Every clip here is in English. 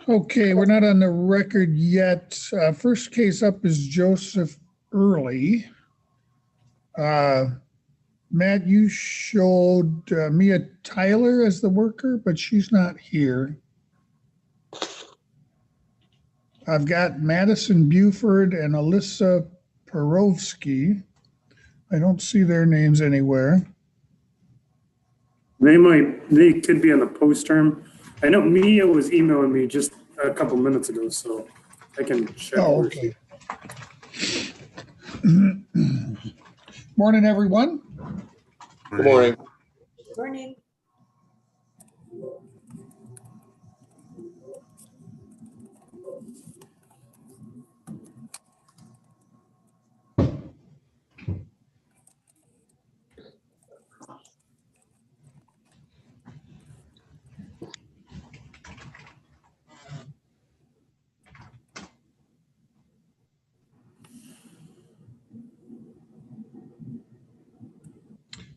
Okay, we're not on the record yet. First case up is Joseph Early. Matt, you showed Mia Tyler as the worker, but she's not here. I've got Madison Buford and Alyssa Perovsky. I don't see their names anywhere. They could be on the post term. I know Mia was emailing me just a couple minutes ago, so I can check. Oh, okay. Morning, everyone. Good morning. Good morning.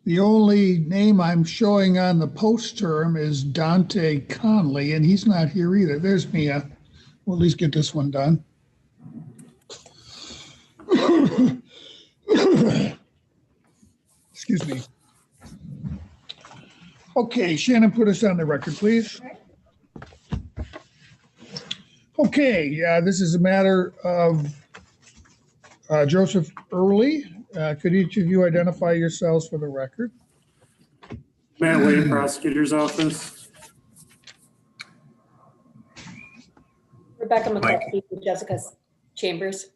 The only name I'm showing on the post term is Dante Conley, and he's not here either. There's Mia. We'll at least get this one done. Excuse me. Okay, Shannon, put us on the record, please. Okay, this is a matter of Joseph Early. Could each of you identify yourselves for the record? Matt Way, Prosecutor's Office. Rebecca McCarthy with Jessica Chambers.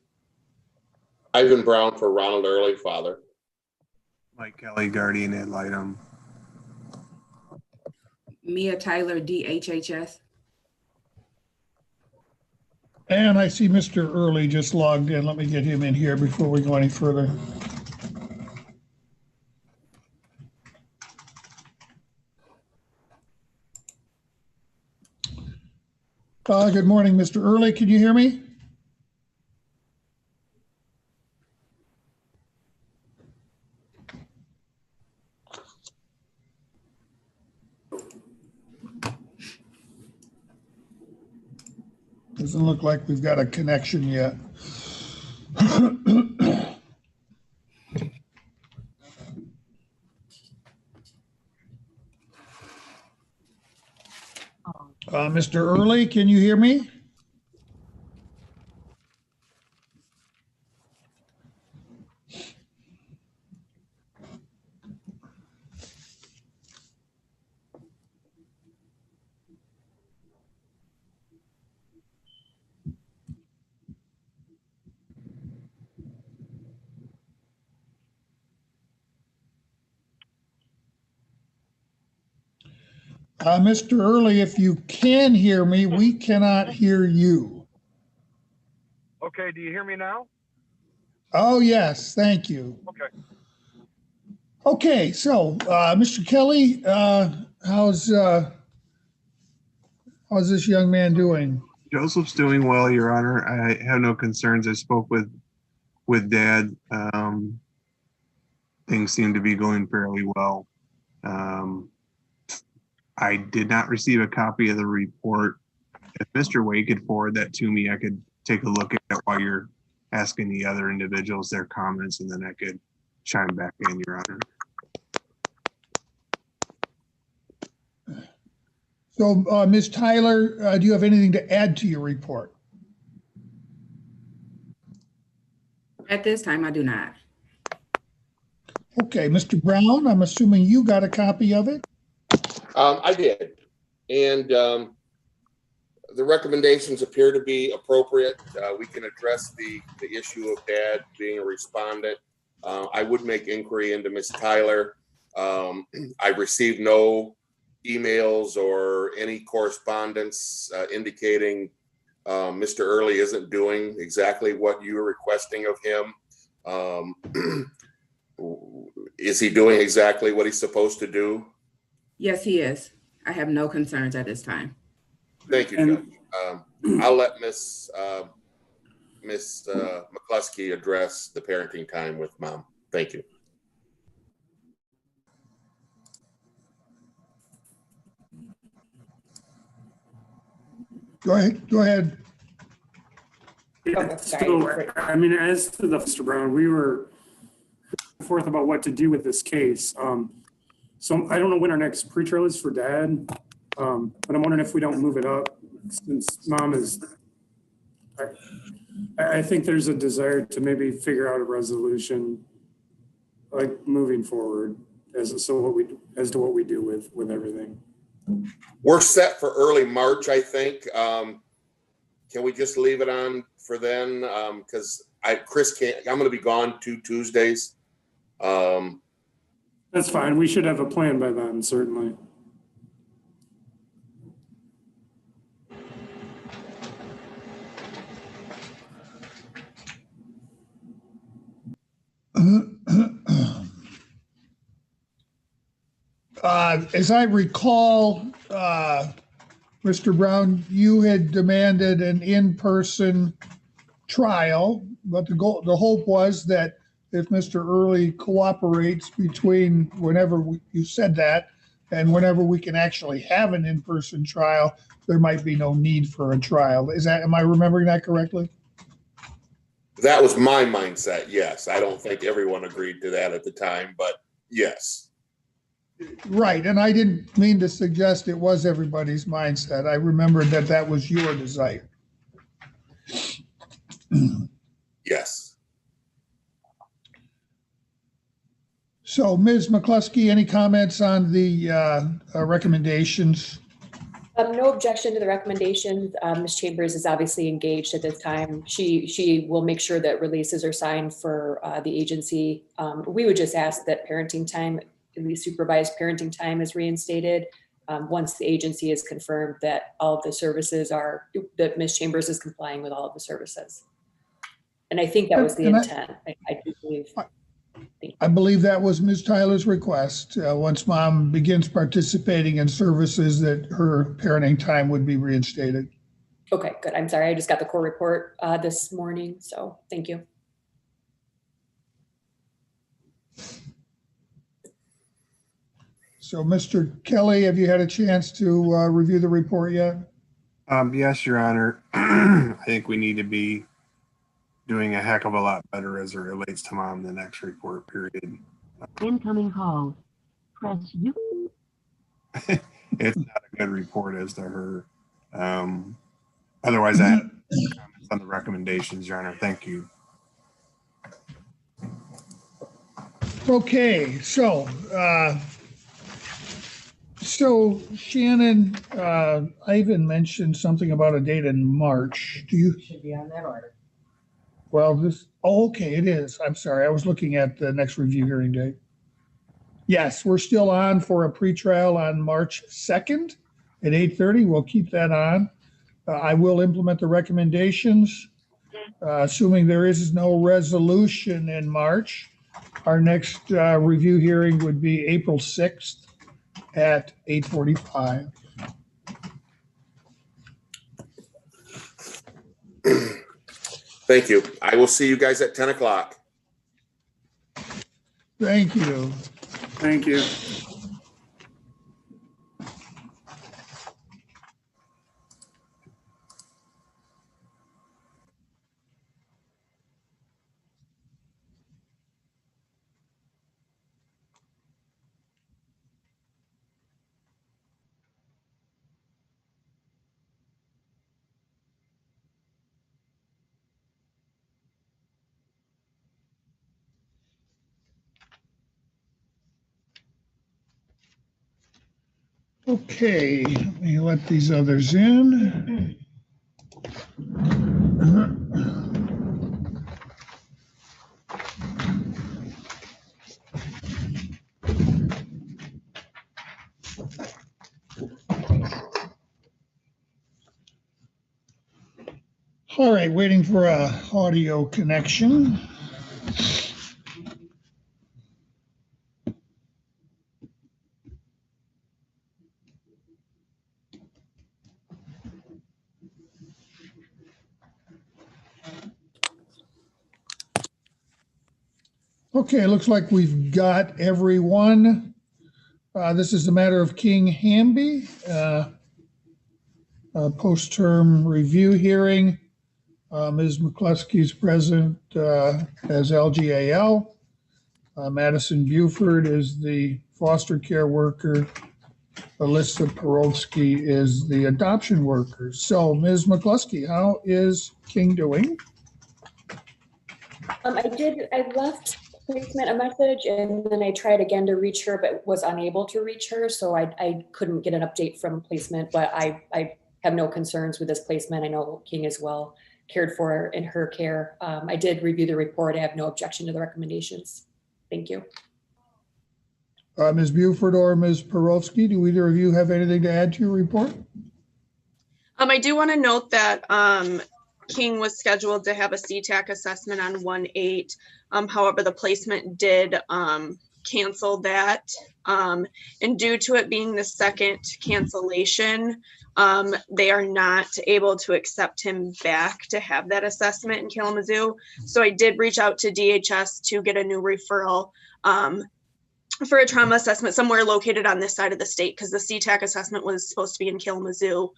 Ivan Brown for Ronald Early, father. Mike Kelly, guardian ad litem. Mia Tyler, DHHS. And I see Mr. Early just logged in. Let me get him in here before we go any further. Good morning, Mr. Early. Can you hear me? Doesn't look like we've got a connection yet. Mr. Early, can you hear me? Mr. Early, if you can hear me, we cannot hear you. Okay, do you hear me now? Oh, yes, thank you. Okay. Okay, so Mr. Kelly, how's this young man doing? Joseph's doing well, Your Honor. I have no concerns. I spoke with Dad. Things seem to be going fairly well. I did not receive a copy of the report. If Mr. Way could forward that to me, I could take a look at it while you're asking the other individuals their comments, and then I could chime back in, Your Honor. So, Ms. Tyler, do you have anything to add to your report? At this time, I do not. Okay, Mr. Brown, I'm assuming you got a copy of it? I did. And the recommendations appear to be appropriate. We can address the issue of Dad being a respondent. I would make inquiry into Ms. Tyler. I received no emails or any correspondence indicating Mr. Early isn't doing exactly what you were requesting of him. Um, is he doing exactly what he's supposed to do? Yes, he is. I have no concerns at this time. Thank you, And- Judge. I'll let Miss McCluskey address the parenting time with mom. Thank you. Go ahead, go ahead. Yeah, Okay, sorry. so, I mean, as to the Mr. Brown, we were forth about what to do with this case. So I don't know when our next pretrial is for Dad, but I'm wondering if we don't move it up since Mom is. I think there's a desire to maybe figure out a resolution, like moving forward, as to what we do with everything. We're set for early March, I think. Can we just leave it on for then? Because Chris can't. I'm going to be gone 2 Tuesdays. That's fine. We should have a plan by then, certainly. As I recall, Mr. Brown, you had demanded an in-person trial, but the hope was that if Mr. Early cooperates between whenever you said that and whenever we can actually have an in-person trial, there might be no need for a trial. Am I remembering that correctly? That was my mindset. Yes. I don't think everyone agreed to that at the time, but yes. Right, and I didn't mean to suggest it was everybody's mindset. I remembered that was your desire. Yes. So, Ms. McCluskey, any comments on the recommendations? No objection to the recommendations. Ms. Chambers is obviously engaged at this time. She will make sure that releases are signed for the agency. We would just ask that parenting time, at least supervised parenting time, is reinstated once the agency is confirmed that all of the services that Ms. Chambers is complying with all of the services. And I think that was the intent. I do believe. I believe that was Ms. Tyler's request. Once mom begins participating in services, that her parenting time would be reinstated. Okay, good. I'm sorry. I just got the core report this morning. So thank you. So, Mr. Kelly, have you had a chance to review the report yet? Yes, Your Honor. I think we need to be doing a heck of a lot better as it relates to mom the next report period. Incoming call. Press U. It's not a good report as to her. Otherwise, I have comments on the recommendations, Your Honor. Thank you. Okay, so Shannon, Ivan mentioned something about a date in March. Do you? Should be on that order. Well, okay, it is. I'm sorry. I was looking at the next review hearing date. Yes, we're still on for a pretrial on March 2nd at 8:30. We'll keep that on. I will implement the recommendations. Assuming there is no resolution in March, our next review hearing would be April 6th at 8:45. Thank you. I will see you guys at 10 o'clock. Thank you. Thank you. Okay, let me let these others in. All right, waiting for a audio connection. Okay, it looks like we've got everyone. This is the matter of King Hamby, post-term review hearing. Ms. McCluskey's present as LGAL. Madison Buford is the foster care worker. Alyssa Perolsky is the adoption worker. So, Ms. McCluskey, how is King doing? I left placement a message and then I tried again to reach her, but was unable to reach her. So I couldn't get an update from placement, but I have no concerns with this placement. I know King is well cared for in her care. I did review the report. I have no objection to the recommendations. Thank you. Ms. Buford or Ms. Perolsky, do either of you have anything to add to your report? I do want to note that King was scheduled to have a CTAC assessment on 1/8. However, the placement did cancel that. And due to it being the second cancellation, they are not able to accept him back to have that assessment in Kalamazoo. So I did reach out to DHS to get a new referral for a trauma assessment somewhere located on this side of the state, because the CTAC assessment was supposed to be in Kalamazoo,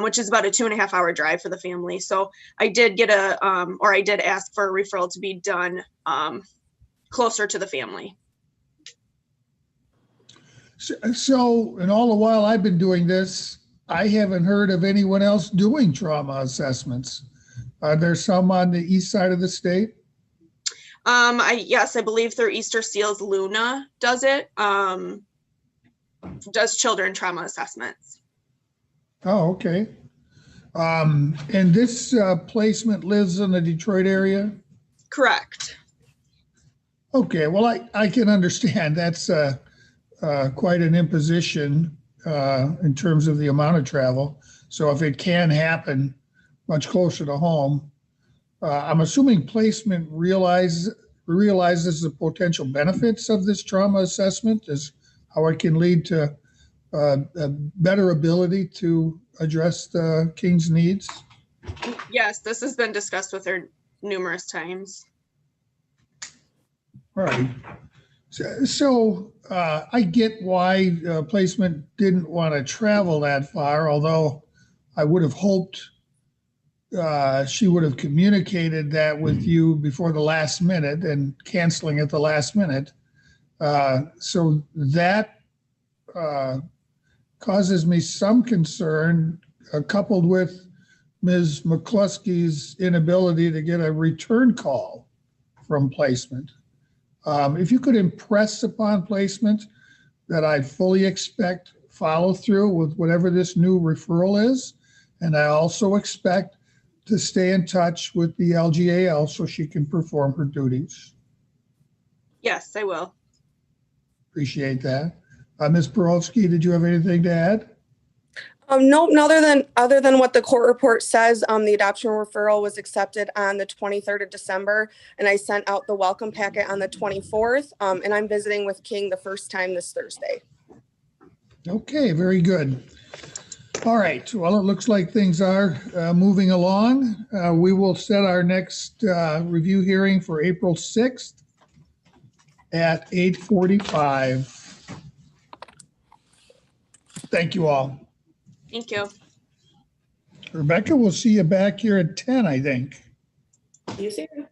which is about a 2.5-hour drive for the family. So I did get I did ask for a referral to be done closer to the family. So, in all the while I've been doing this, I haven't heard of anyone else doing trauma assessments. Are there some on the east side of the state? Yes, I believe through Easter Seals, Luna does it. Does children trauma assessments. Oh, okay. And this placement lives in the Detroit area? Correct. Okay, well, I can understand that's quite an imposition in terms of the amount of travel. So if it can happen much closer to home, I'm assuming placement realizes the potential benefits of this trauma assessment, as how it can lead to a better ability to address the King's needs. Yes, this has been discussed with her numerous times. All right. So I get why placement didn't want to travel that far, although I would have hoped she would have communicated that with you before the last minute and canceling at the last minute. So that causes me some concern, coupled with Ms. McCluskey's inability to get a return call from placement. If you could impress upon placement that I fully expect follow through with whatever this new referral is, and I also expect to stay in touch with the LGAL so she can perform her duties. Yes, I will. Appreciate that. Ms. Perolsky, did you have anything to add? No, other than what the court report says, the adoption referral was accepted on the 23rd of December, and I sent out the welcome packet on the 24th, and I'm visiting with King the first time this Thursday. Okay, very good. All right, well, it looks like things are moving along. We will set our next review hearing for April 6th at 8:45. Thank you all. Thank you. Rebecca, we'll see you back here at 10, I think. You see her?